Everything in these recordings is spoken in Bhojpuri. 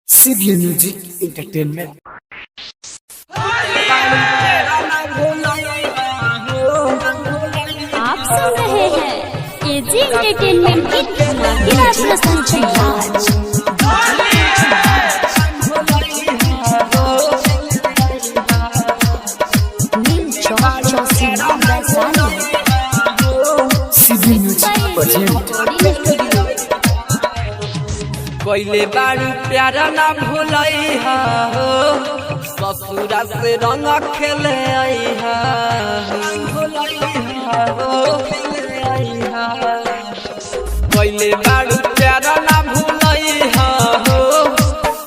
CBN Music Entertainment। आप सुन रहे हैं एजी एंटरटेनमेंट की धमाकेदार प्रस्तुति। CBN Music present। कोइले बारू प्यारा ना भूलई हा हो, ससुरा से रंग खेले आई हा कोइले बारू प्यारा ना भूलई हा हो,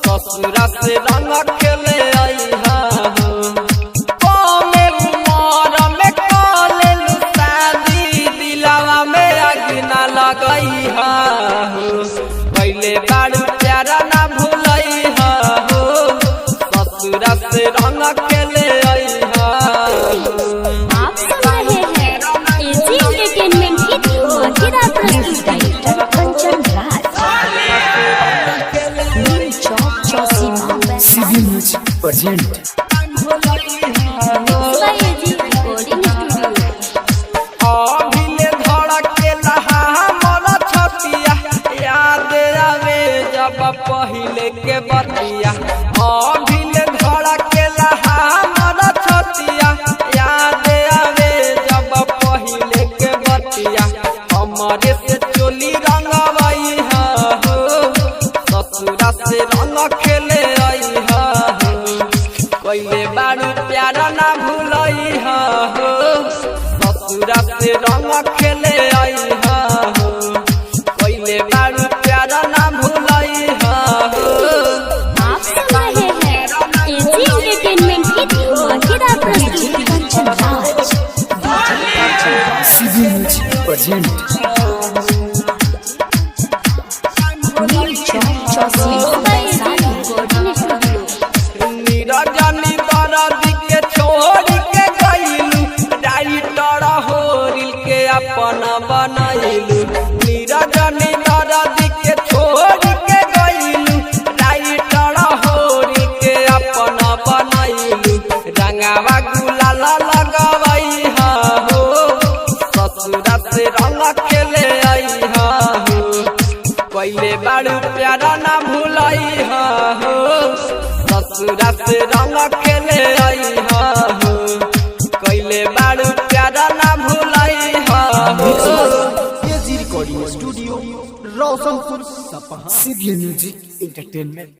ससुरा से रंग खेले आई हा कोमे उमर में कोले शादी दिलावा में आग ना लगई हा पहले बारू प्यारा ना भूलई हा हो, ससुरा से रंग खेले आई हा। आप सुन रहे हैं एजी एंटरटेनमेंट की धमाकेदार प्रस्तुति। CBN Music present। AG recording studio. अभिले धड़केला हमर छतिया, याद आवे जब पहिले के बतिया। अभिले धड़केला हमर छतिया, याद आवे जब पहिले के बतिया। हमरे से चोली रंगवई हा हो, ससुरा से रंग खेले आई हा कोइले बारू प्यारा ना भूलई हा हो, ससुरा से रंग खेले आई हा कोइले बारू प्यारा ना भूलई हा आप सुन रहे हैं एजी एंटरटेनमेंट की धमाकेदार प्रस्तुति। CBN Music present। नीरजनी दरदी के छोड़ के गईलू, राइटर होरिल के अपन बनैलू। नीरजनी दरदी के छोड़ के गईलू, राइटर होरिल के अपन बनैलू। रंगावा गुलाल लगवई हा हो, ससुरा से रंग खेले आई हा पहले बारू प्यारा ना भूलई हा हो, ससुरा से रंग खेले आई हा कैले बारू प्यारा ना भूलई हा AG Recording Studio, Rawsonpur, Sapha। CBN Music Entertainment।